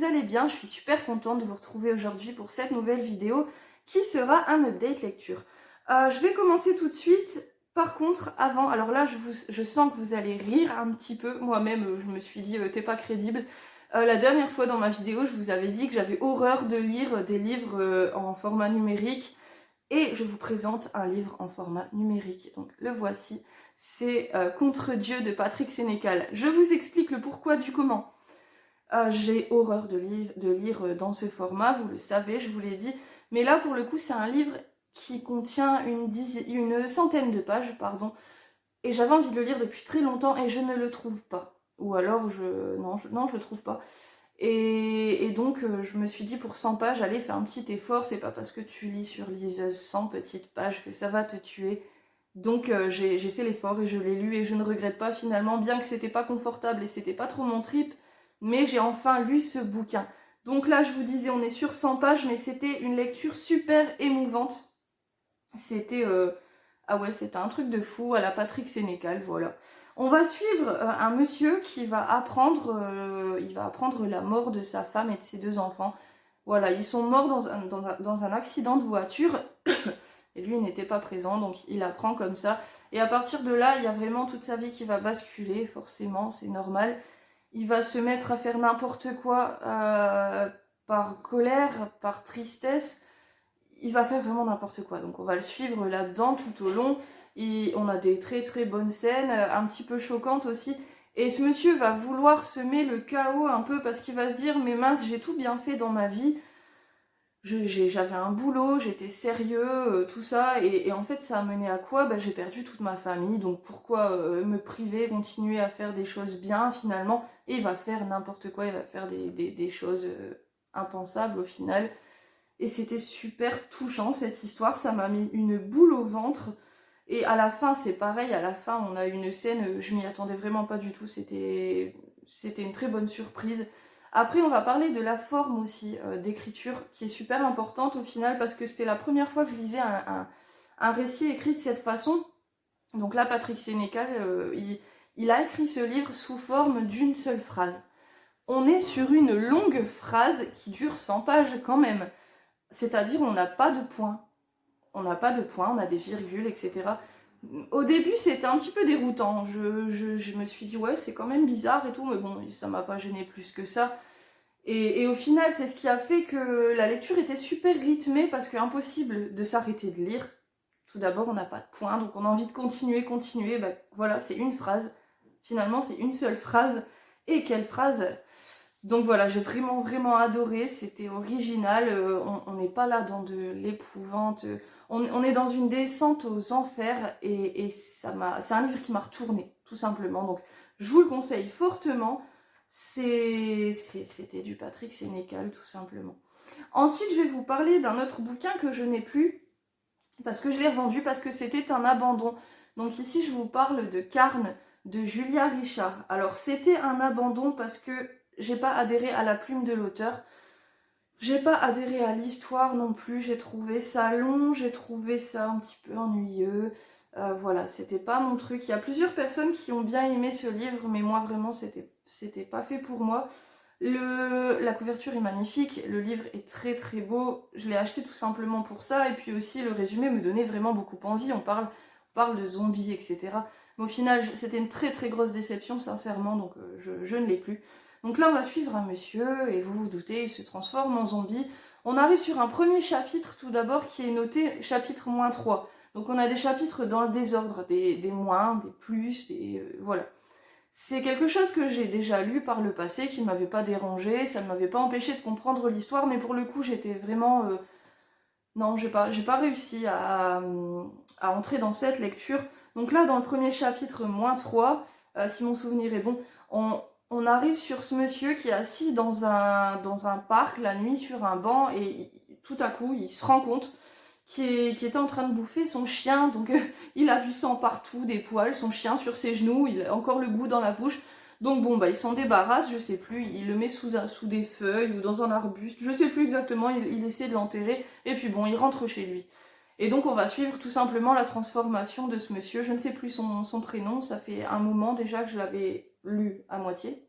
allez bien. Je suis super contente de vous retrouver aujourd'hui pour cette nouvelle vidéo qui sera un update lecture. Je vais commencer tout de suite. Par contre, avant, alors là je sens que vous allez rire un petit peu. Moi-même, je me suis dit, t'es pas crédible. La dernière fois dans ma vidéo, je vous avais dit que j'avais horreur de lire des livres en format numérique. Et je vous présente un livre en format numérique. Donc le voici. C'est Contre Dieu de Patrick Sénécal. Je vous explique le pourquoi du comment. J'ai horreur de lire dans ce format, vous le savez, je vous l'ai dit. Mais là, pour le coup, c'est un livre qui contient une centaine de pages, pardon. Et j'avais envie de le lire depuis très longtemps et je ne le trouve pas. Ou alors, non, je le trouve pas. Et donc, je me suis dit, pour 100 pages, allez, fais un petit effort. C'est pas parce que tu lis sur liseuse 100 petites pages que ça va te tuer. Donc, j'ai fait l'effort et je l'ai lu et je ne regrette pas finalement, bien que c'était pas confortable et c'était pas trop mon trip. Mais j'ai enfin lu ce bouquin. Donc là, je vous disais, on est sur 100 pages, mais c'était une lecture super émouvante. C'était... Ah ouais, c'était un truc de fou à la Patrick Sénécal, voilà. On va suivre un monsieur qui va apprendre, la mort de sa femme et de ses 2 enfants. Voilà, ils sont morts dans un accident de voiture et lui il n'était pas présent, donc il apprend comme ça. Et à partir de là, il y a vraiment toute sa vie qui va basculer, forcément, c'est normal. Il va se mettre à faire n'importe quoi par colère, par tristesse. Il va faire vraiment n'importe quoi. Donc on va le suivre là-dedans tout au long. Et on a des très très bonnes scènes, un petit peu choquantes aussi. Et ce monsieur va vouloir semer le chaos un peu parce qu'il va se dire, mais mince, j'ai tout bien fait dans ma vie. J'avais un boulot, j'étais sérieux, tout ça. Et en fait, ça a mené à quoi? J'ai perdu toute ma famille. Donc pourquoi me priver, continuer à faire des choses bien finalement? Et il va faire n'importe quoi, il va faire des choses impensables au final. Et c'était super touchant cette histoire, ça m'a mis une boule au ventre. Et à la fin, c'est pareil, à la fin, on a une scène, je m'y attendais vraiment pas du tout, c'était une très bonne surprise. Après, on va parler de la forme aussi d'écriture, qui est super importante au final, parce que c'était la première fois que je lisais un récit écrit de cette façon. Donc là, Patrick Sénécal, il a écrit ce livre sous forme d'une seule phrase. On est sur une longue phrase qui dure 100 pages quand même. C'est-à-dire, on n'a pas de points. On n'a pas de points, on a des virgules, etc. Au début, c'était un petit peu déroutant. Je me suis dit, ouais, c'est quand même bizarre et tout, mais bon, ça m'a pas gêné plus que ça. Et au final, c'est ce qui a fait que la lecture était super rythmée parce que impossible de s'arrêter de lire. Tout d'abord, on n'a pas de points, donc on a envie de continuer. Voilà, c'est une phrase. Finalement, c'est une seule phrase. Et quelle phrase! Donc voilà, j'ai vraiment vraiment adoré, c'était original, on n'est pas là dans de l'épouvante, on est dans une descente aux enfers et c'est un livre qui m'a retourné, tout simplement. Donc je vous le conseille fortement, c'était du Patrick Sénécal tout simplement. Ensuite, je vais vous parler d'un autre bouquin que je n'ai plus, parce que je l'ai revendu, parce que c'était un abandon. Donc ici, je vous parle de Carne, de Julia Richard. Alors c'était un abandon parce que j'ai pas adhéré à la plume de l'auteur. J'ai pas adhéré à l'histoire non plus. J'ai trouvé ça long, j'ai trouvé ça un petit peu ennuyeux. Voilà, c'était pas mon truc. Il y a plusieurs personnes qui ont bien aimé ce livre, mais moi vraiment, c'était pas fait pour moi. La couverture est magnifique, le livre est très très beau. Je l'ai acheté tout simplement pour ça. Et puis aussi, le résumé me donnait vraiment beaucoup envie. On parle de zombies, etc. Mais au final, c'était une très très grosse déception, sincèrement, donc je ne l'ai plus. Donc là, on va suivre un monsieur, et vous vous doutez, il se transforme en zombie. On arrive sur un premier chapitre, tout d'abord, qui est noté chapitre -3. Donc on a des chapitres dans le désordre, des moins, des plus, voilà. C'est quelque chose que j'ai déjà lu par le passé, qui ne m'avait pas dérangé, ça ne m'avait pas empêché de comprendre l'histoire, mais pour le coup, j'étais vraiment... Non, j'ai pas réussi à entrer dans cette lecture. Donc là, dans le premier chapitre, -3, si mon souvenir est bon, on arrive sur ce monsieur qui est assis dans un parc la nuit sur un banc et tout à coup, il se rend compte qu'il était en train de bouffer son chien. Donc il a du sang partout, des poils, son chien sur ses genoux, il a encore le goût dans la bouche. Donc bon, il s'en débarrasse, je sais plus, il le met sous des feuilles ou dans un arbuste, je sais plus exactement, il essaie de l'enterrer, et puis bon, il rentre chez lui. Et donc on va suivre tout simplement la transformation de ce monsieur, je ne sais plus son prénom, ça fait un moment déjà que je l'avais lu à moitié.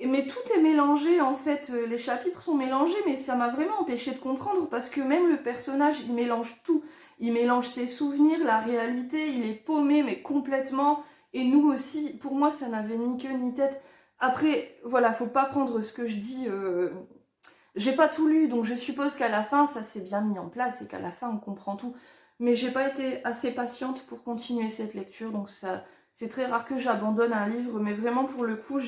Mais tout est mélangé en fait, les chapitres sont mélangés, mais ça m'a vraiment empêché de comprendre parce que même le personnage, il mélange tout. Il mélange ses souvenirs, la réalité, il est paumé mais complètement. Et nous aussi, pour moi, ça n'avait ni queue ni tête. Après, voilà, faut pas prendre ce que je dis. J'ai pas tout lu, donc je suppose qu'à la fin, ça s'est bien mis en place et qu'à la fin, on comprend tout. Mais j'ai pas été assez patiente pour continuer cette lecture, donc ça, c'est très rare que j'abandonne un livre, mais vraiment pour le coup,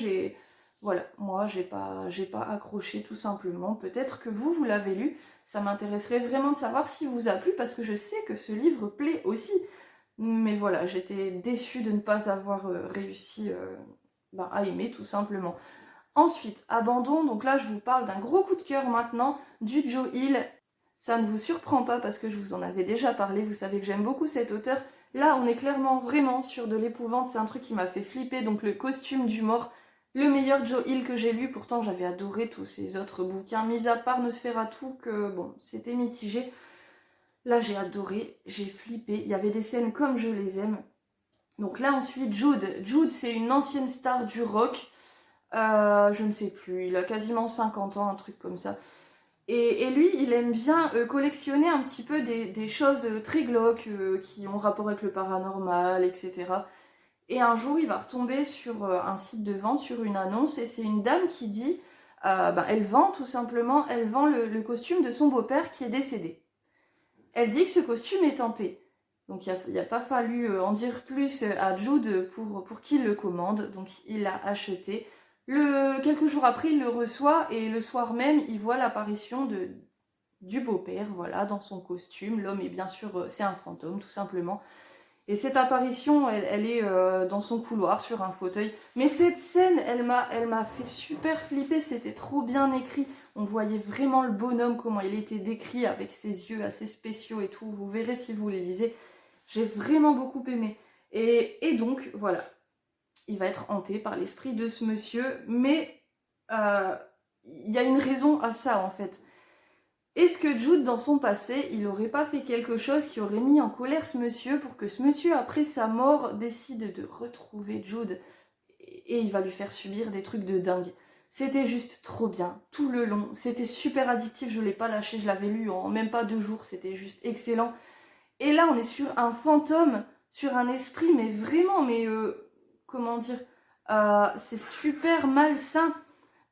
voilà, moi, j'ai pas accroché tout simplement. Peut-être que vous l'avez lu. Ça m'intéresserait vraiment de savoir s'il vous a plu, parce que je sais que ce livre plaît aussi. Mais voilà, j'étais déçue de ne pas avoir réussi à aimer tout simplement. Ensuite, Abandon, donc là je vous parle d'un gros coup de cœur maintenant, du Joe Hill. Ça ne vous surprend pas parce que je vous en avais déjà parlé, vous savez que j'aime beaucoup cet auteur. Là on est clairement vraiment sur de l'épouvante, c'est un truc qui m'a fait flipper, donc le costume du mort, le meilleur Joe Hill que j'ai lu, pourtant j'avais adoré tous ces autres bouquins, mis à part Nosferatu, que bon, c'était mitigé. Là j'ai adoré, j'ai flippé, il y avait des scènes comme je les aime. Donc là ensuite Jude, c'est une ancienne star du rock, je ne sais plus, il a quasiment 50 ans, un truc comme ça. Et lui, il aime bien collectionner un petit peu des choses très glauques qui ont rapport avec le paranormal, etc. Et un jour, il va retomber sur un site de vente, sur une annonce, et c'est une dame qui dit, elle vend tout simplement, elle vend le costume de son beau-père qui est décédé. Elle dit que ce costume est tenté. Donc il n'a pas fallu en dire plus à Jude pour qu'il le commande, donc il l'a acheté. Quelques jours après, il le reçoit et le soir même, il voit l'apparition du beau-père, voilà, dans son costume. L'homme est bien sûr, c'est un fantôme, tout simplement. Et cette apparition, elle est dans son couloir, sur un fauteuil. Mais cette scène, elle m'a fait super flipper, c'était trop bien écrit. On voyait vraiment le bonhomme, comment il était décrit, avec ses yeux assez spéciaux et tout. Vous verrez si vous les lisez. J'ai vraiment beaucoup aimé. Et donc, voilà. Il va être hanté par l'esprit de ce monsieur, mais il y a une raison à ça en fait. Est-ce que Jude, dans son passé, il n'aurait pas fait quelque chose qui aurait mis en colère ce monsieur pour que ce monsieur, après sa mort, décide de retrouver Jude et il va lui faire subir des trucs de dingue. C'était juste trop bien, tout le long. C'était super addictif, je ne l'ai pas lâché, je l'avais lu en même pas 2 jours, c'était juste excellent. Et là, on est sur un fantôme, sur un esprit, mais vraiment, comment dire, c'est super malsain.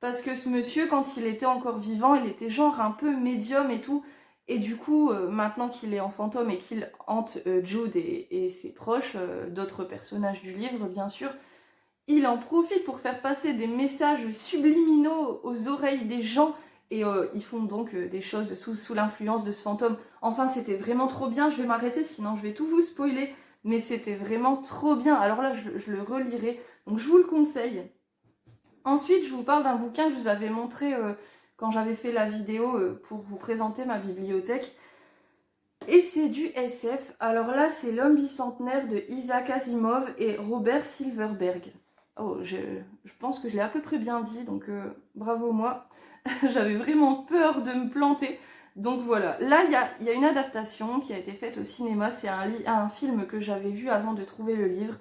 Parce que ce monsieur, quand il était encore vivant, il était genre un peu médium et tout. Et du coup, maintenant qu'il est en fantôme et qu'il hante Jude et ses proches, d'autres personnages du livre, bien sûr, il en profite pour faire passer des messages subliminaux aux oreilles des gens. Et ils font donc des choses sous l'influence de ce fantôme. Enfin, c'était vraiment trop bien. Je vais m'arrêter, sinon je vais tout vous spoiler. Mais c'était vraiment trop bien. Alors là, je le relirai. Donc je vous le conseille. Ensuite, je vous parle d'un bouquin que je vous avais montré quand j'avais fait la vidéo pour vous présenter ma bibliothèque. Et c'est du SF. Alors là, c'est L'homme bicentenaire de Isaac Asimov et Robert Silverberg. Oh, je pense que je l'ai à peu près bien dit, donc bravo moi. J'avais vraiment peur de me planter. Donc voilà, là il y a une adaptation qui a été faite au cinéma. C'est un film que j'avais vu avant de trouver le livre.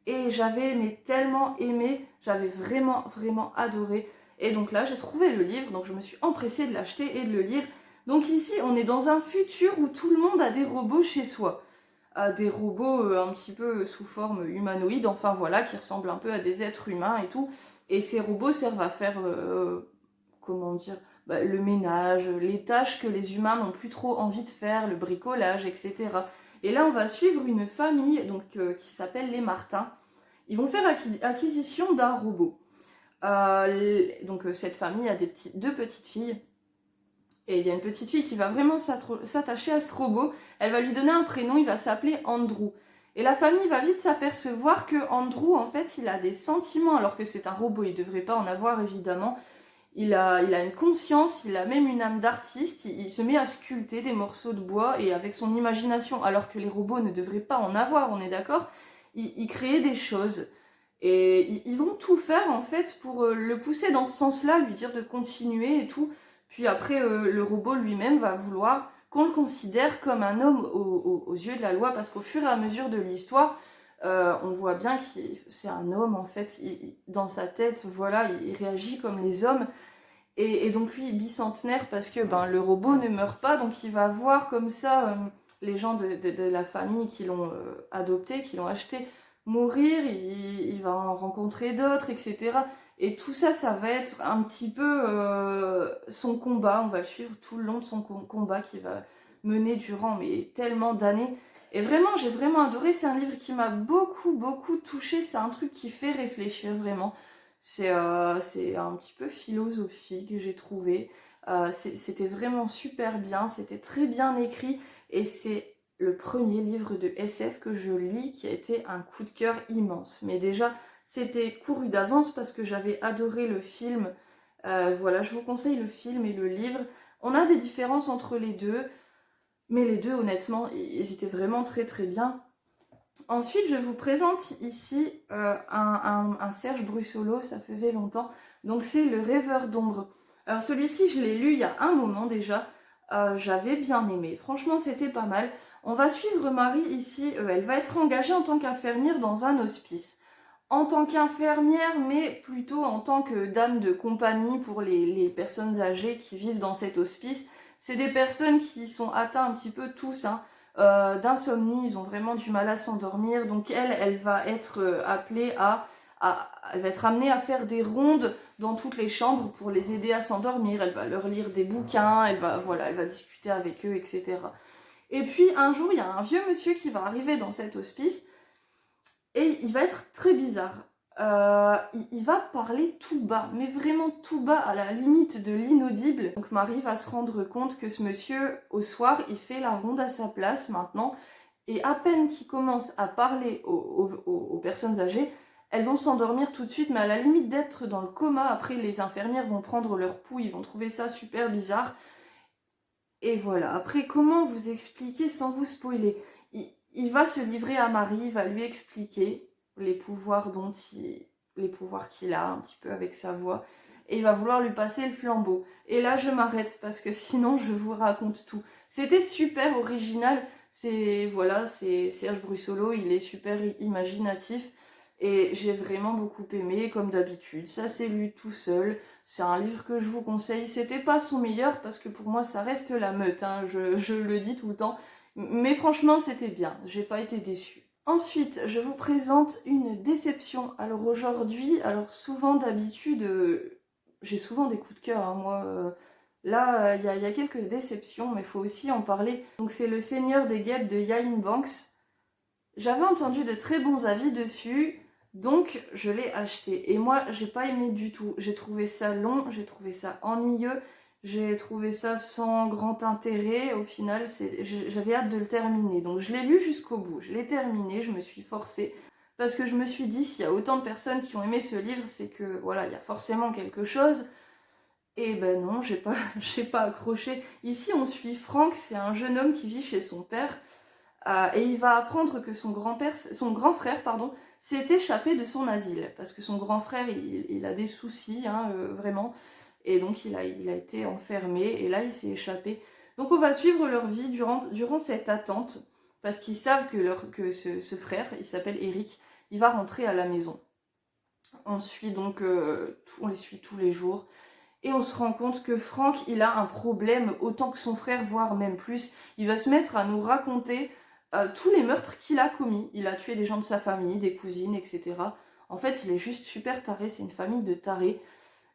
Et j'avais tellement aimé, j'avais vraiment adoré. Et donc là j'ai trouvé le livre, donc je me suis empressée de l'acheter et de le lire. Donc ici on est dans un futur où tout le monde a des robots chez soi. Des robots un petit peu sous forme humanoïde, enfin voilà, qui ressemblent un peu à des êtres humains et tout. Et ces robots servent à faire, comment dire, le ménage, les tâches que les humains n'ont plus trop envie de faire, le bricolage, etc. Et là on va suivre une famille donc, qui s'appelle les Martins. Ils vont faire acquisition d'un robot. Donc cette famille a 2 petites filles. Et il y a une petite fille qui va vraiment s'attacher à ce robot. Elle va lui donner un prénom, il va s'appeler Andrew. Et la famille va vite s'apercevoir que Andrew, en fait, il a des sentiments, alors que c'est un robot, il ne devrait pas en avoir évidemment. Il a une conscience, il a même une âme d'artiste, il se met à sculpter des morceaux de bois et avec son imagination, alors que les robots ne devraient pas en avoir, on est d'accord, il crée des choses. Et ils vont tout faire en fait pour le pousser dans ce sens-là, lui dire de continuer et tout. Puis après, le robot lui-même va vouloir qu'on le considère comme un homme aux yeux de la loi, parce qu'au fur et à mesure de l'histoire, On voit bien que c'est un homme en fait, dans sa tête, voilà, il réagit comme les hommes. Et donc lui, bicentenaire, parce que ben, le robot ne meurt pas, donc il va voir comme ça les gens de la famille qui l'ont adopté, qui l'ont acheté, mourir, il va en rencontrer d'autres, etc. Et tout ça, ça va être un petit peu son combat, on va le suivre tout le long de son combat qu'il va mener durant mais tellement d'années. Et vraiment, j'ai vraiment adoré, c'est un livre qui m'a beaucoup, beaucoup touchée, c'est un truc qui fait réfléchir vraiment. C'est un petit peu philosophique, j'ai trouvé. C'était vraiment super bien, c'était très bien écrit et c'est le premier livre de SF que je lis qui a été un coup de cœur immense. Mais déjà, c'était couru d'avance parce que j'avais adoré le film. Voilà, je vous conseille le film et le livre. On a des différences entre les deux, mais les deux, honnêtement, ils étaient vraiment très très bien. Ensuite, je vous présente ici un Serge Brussolo, ça faisait longtemps. Donc c'est Le Rêveur d'ombre. Alors celui-ci, je l'ai lu il y a un moment déjà. J'avais bien aimé. Franchement, c'était pas mal. On va suivre Marie ici. Elle va être engagée en tant qu'infirmière dans un hospice. En tant qu'infirmière, mais plutôt en tant que dame de compagnie pour les personnes âgées qui vivent dans cet hospice. C'est des personnes qui sont atteintes un petit peu tous, hein, d'insomnie, ils ont vraiment du mal à s'endormir, donc elle va être appelée elle va être amenée à faire des rondes dans toutes les chambres pour les aider à s'endormir, elle va leur lire des bouquins, elle va discuter avec eux, etc. Et puis un jour, il y a un vieux monsieur qui va arriver dans cet hospice, et il va être très bizarre. Il va parler tout bas, mais vraiment tout bas, à la limite de l'inaudible. Donc Marie va se rendre compte que ce monsieur, au soir, il fait la ronde à sa place maintenant, et à peine qu'il commence à parler aux personnes âgées, elles vont s'endormir tout de suite, mais à la limite d'être dans le coma. Après, les infirmières vont prendre leur pouls, ils vont trouver ça super bizarre. Et voilà, après, comment vous expliquer sans vous spoiler? Il va se livrer à Marie, il va lui expliquer les pouvoirs les pouvoirs qu'il a un petit peu avec sa voix, et il va vouloir lui passer le flambeau. Et là, je m'arrête parce que sinon, je vous raconte tout. C'était super original. C'est Serge Brussolo, il est super imaginatif. Et j'ai vraiment beaucoup aimé, comme d'habitude. Ça s'est lu tout seul. C'est un livre que je vous conseille. C'était pas son meilleur parce que pour moi ça reste la meute, hein. Je le dis tout le temps. Mais franchement c'était bien, j'ai pas été déçue. Ensuite, je vous présente une déception. Alors aujourd'hui, souvent d'habitude, j'ai souvent des coups de cœur, hein, moi. Là, il y a quelques déceptions, mais il faut aussi en parler. Donc c'est Le Seigneur des Guêpes de Iain Banks. J'avais entendu de très bons avis dessus. Donc je l'ai acheté et moi j'ai pas aimé du tout, j'ai trouvé ça long, j'ai trouvé ça ennuyeux, j'ai trouvé ça sans grand intérêt. Au final j'avais hâte de le terminer, donc je l'ai lu jusqu'au bout, je l'ai terminé, je me suis forcée parce que je me suis dit s'il y a autant de personnes qui ont aimé ce livre c'est que voilà, il y a forcément quelque chose. Et ben non, j'ai pas accroché. Ici on suit Franck, c'est un jeune homme qui vit chez son père. Et il va apprendre que son grand frère, s'est échappé de son asile. Parce que son grand frère, il a des soucis, hein, vraiment. Et donc il a été enfermé et là il s'est échappé. Donc on va suivre leur vie durant cette attente. Parce qu'ils savent que ce frère, il s'appelle Eric, il va rentrer à la maison. On suit donc, on les suit tous les jours. Et on se rend compte que Franck, il a un problème autant que son frère, voire même plus. Il va se mettre à nous raconter tous les meurtres qu'il a commis. Il a tué des gens de sa famille, des cousines, etc. En fait, il est juste super taré, c'est une famille de tarés.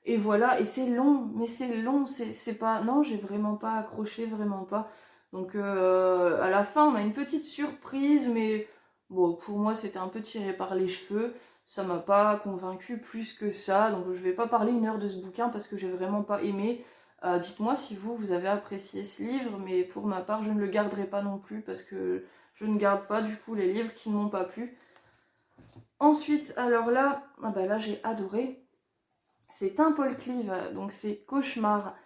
Et voilà, et c'est long, mais c'est long, c'est pas... Non, j'ai vraiment pas accroché, vraiment pas. Donc à la fin, on a une petite surprise, mais bon, pour moi, c'était un peu tiré par les cheveux. Ça m'a pas convaincu plus que ça, donc je vais pas parler 1 heure de ce bouquin parce que j'ai vraiment pas aimé. Dites-moi si vous avez apprécié ce livre, mais pour ma part, je ne le garderai pas non plus parce que je ne garde pas du coup les livres qui ne m'ont pas plu. Ensuite, alors là, là j'ai adoré. C'est un Paul Clive, donc c'est Cauchemar.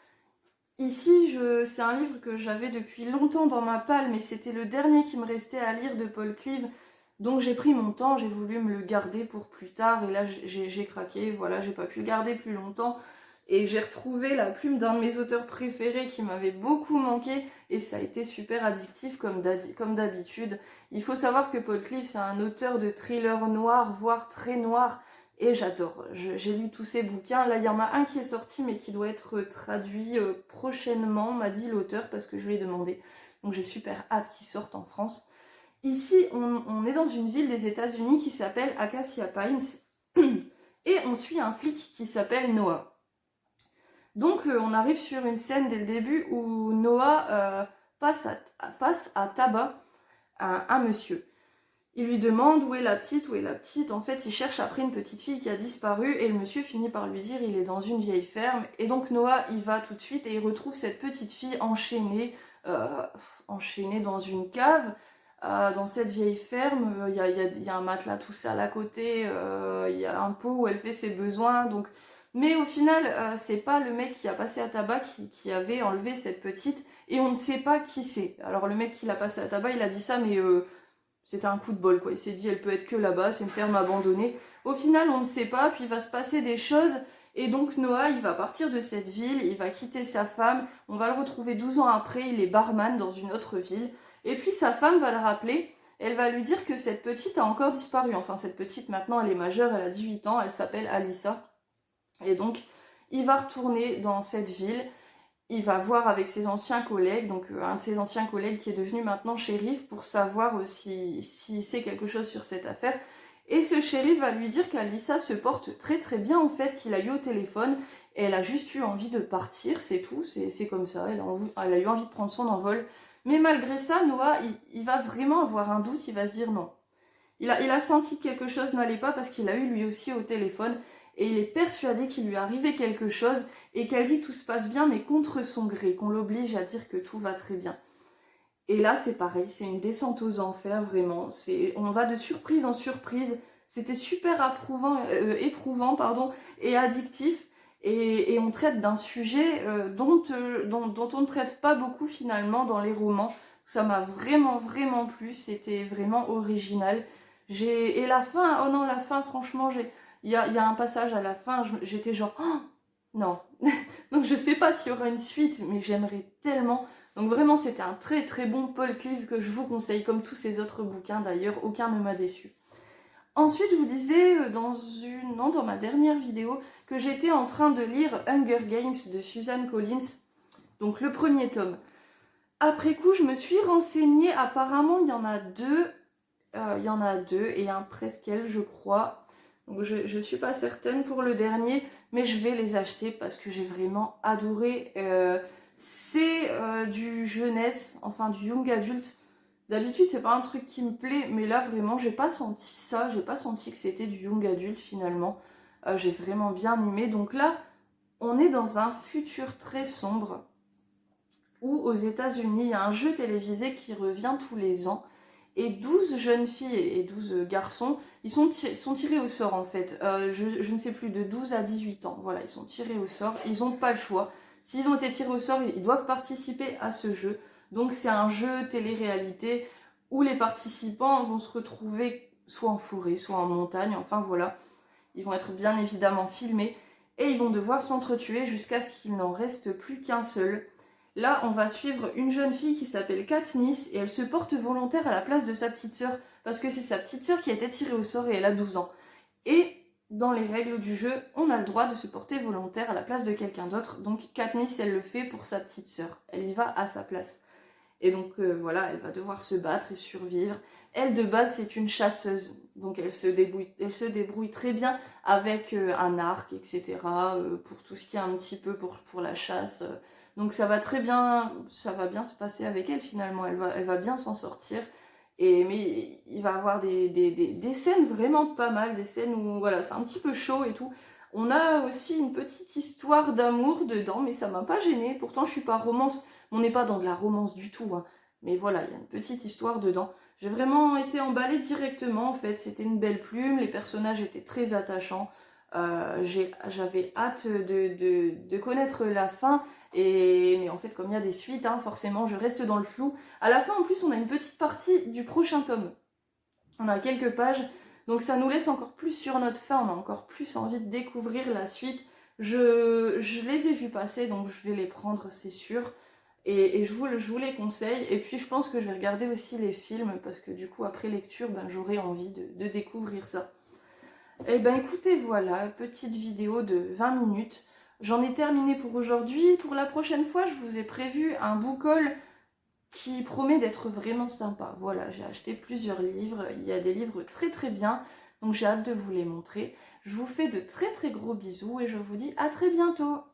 Ici, c'est un livre que j'avais depuis longtemps dans ma palle, mais c'était le dernier qui me restait à lire de Paul Clive. Donc j'ai pris mon temps, j'ai voulu me le garder pour plus tard, et là j'ai craqué, voilà, j'ai pas pu le garder plus longtemps. Et j'ai retrouvé la plume d'un de mes auteurs préférés qui m'avait beaucoup manqué et ça a été super addictif comme d'habitude. Il faut savoir que Paul Cliff c'est un auteur de thriller noir, voire très noir, et j'adore. J'ai lu tous ses bouquins. Là il y en a un qui est sorti mais qui doit être traduit prochainement, m'a dit l'auteur parce que je lui ai demandé. Donc j'ai super hâte qu'il sorte en France. Ici on est dans une ville des États-Unis qui s'appelle Acacia Pines et on suit un flic qui s'appelle Noah. Donc on arrive sur une scène dès le début où Noah passe à tabac un monsieur. Il lui demande où est la petite, où est la petite. En fait, il cherche après une petite fille qui a disparu et le monsieur finit par lui dire il est dans une vieille ferme. Et donc Noah, il va tout de suite et il retrouve cette petite fille enchaînée dans une cave. Dans cette vieille ferme, il y a un matelas tout sale à côté, il y a un pot où elle fait ses besoins. Donc... Mais au final, c'est pas le mec qui a passé à tabac qui avait enlevé cette petite et on ne sait pas qui c'est. Alors le mec qui l'a passé à tabac, il a dit ça, mais c'était un coup de bol quoi. Il s'est dit elle peut être que là-bas, c'est une ferme abandonnée. Au final, on ne sait pas, puis il va se passer des choses et donc Noah, il va partir de cette ville, il va quitter sa femme, on va le retrouver 12 ans après, il est barman dans une autre ville. Et puis sa femme va le rappeler, elle va lui dire que cette petite a encore disparu. Enfin cette petite maintenant elle est majeure, elle a 18 ans, elle s'appelle Alyssa. Et donc, il va retourner dans cette ville, il va voir avec ses anciens collègues, donc un de ses anciens collègues qui est devenu maintenant shérif pour savoir s'il sait quelque chose sur cette affaire. Et ce shérif va lui dire qu'Alyssa se porte très très bien en fait, qu'il a eu au téléphone, et elle a juste eu envie de partir, c'est tout, c'est comme ça, elle a eu envie de prendre son envol. Mais malgré ça, Noah, il va vraiment avoir un doute, il va se dire non. Il a senti que quelque chose n'allait pas parce qu'il a eu lui aussi au téléphone. Et il est persuadé qu'il lui est arrivé quelque chose et qu'elle dit que tout se passe bien mais contre son gré, qu'on l'oblige à dire que tout va très bien. Et là c'est pareil, c'est une descente aux enfers vraiment, on va de surprise en surprise, c'était super éprouvant et addictif et on traite d'un sujet dont on ne traite pas beaucoup finalement dans les romans. Ça m'a vraiment plu, c'était vraiment original. Et la fin, oh non la fin franchement il y a un passage à la fin, j'étais genre, oh, non. Donc je sais pas s'il y aura une suite, mais j'aimerais tellement. Donc vraiment c'était un très très bon Paul Cliff que je vous conseille, comme tous ses autres bouquins d'ailleurs, aucun ne m'a déçu. Ensuite je vous disais dans ma dernière vidéo que j'étais en train de lire Hunger Games de Suzanne Collins, donc le premier tome. Après coup je me suis renseignée, apparemment il y en a deux et un presqu'elle je crois. Donc je suis pas certaine pour le dernier, mais je vais les acheter parce que j'ai vraiment adoré. C'est du jeunesse, enfin du young adulte. D'habitude c'est pas un truc qui me plaît, mais là vraiment j'ai pas senti ça, j'ai pas senti que c'était du young adulte finalement. J'ai vraiment bien aimé. Donc là, on est dans un futur très sombre où aux États-Unis il y a un jeu télévisé qui revient tous les ans. Et 12 jeunes filles et 12 garçons, ils sont tirés au sort en fait. Je ne sais plus, de 12 à 18 ans. Voilà, ils sont tirés au sort. Ils n'ont pas le choix. S'ils ont été tirés au sort, ils doivent participer à ce jeu. Donc c'est un jeu télé-réalité où les participants vont se retrouver soit en forêt, soit en montagne. Enfin voilà, ils vont être bien évidemment filmés. Et ils vont devoir s'entretuer jusqu'à ce qu'il n'en reste plus qu'un seul. Là, on va suivre une jeune fille qui s'appelle Katniss et elle se porte volontaire à la place de sa petite sœur parce que c'est sa petite sœur qui a été tirée au sort et elle a 12 ans. Et dans les règles du jeu, on a le droit de se porter volontaire à la place de quelqu'un d'autre. Donc Katniss, elle le fait pour sa petite sœur. Elle y va à sa place. Et donc voilà, elle va devoir se battre et survivre. Elle de base, c'est une chasseuse. Donc elle se débrouille très bien avec un arc, etc. Pour tout ce qui est un petit peu pour la chasse. Donc ça va très bien, ça va bien se passer avec elle finalement, elle va bien s'en sortir. Mais il va avoir des scènes vraiment pas mal, des scènes où voilà, c'est un petit peu chaud et tout. On a aussi une petite histoire d'amour dedans, mais ça m'a pas gênée. Pourtant je suis pas romance, on n'est pas dans de la romance du tout. Hein. Mais voilà, il y a une petite histoire dedans. J'ai vraiment été emballée directement en fait, c'était une belle plume, les personnages étaient très attachants. J'avais hâte de connaître la fin. Mais en fait, comme il y a des suites, hein, forcément, je reste dans le flou. À la fin, en plus, on a une petite partie du prochain tome. On a quelques pages, donc ça nous laisse encore plus sur notre faim. On a encore plus envie de découvrir la suite. Je les ai vus passer, donc je vais les prendre, c'est sûr. Et je vous les conseille. Et puis je pense que je vais regarder aussi les films, parce que du coup, après lecture, ben, j'aurai envie de découvrir ça. Et ben écoutez, voilà, petite vidéo de 20 minutes. J'en ai terminé pour aujourd'hui. Pour la prochaine fois, je vous ai prévu un book haul qui promet d'être vraiment sympa. Voilà, j'ai acheté plusieurs livres. Il y a des livres très très bien, donc j'ai hâte de vous les montrer. Je vous fais de très très gros bisous et je vous dis à très bientôt.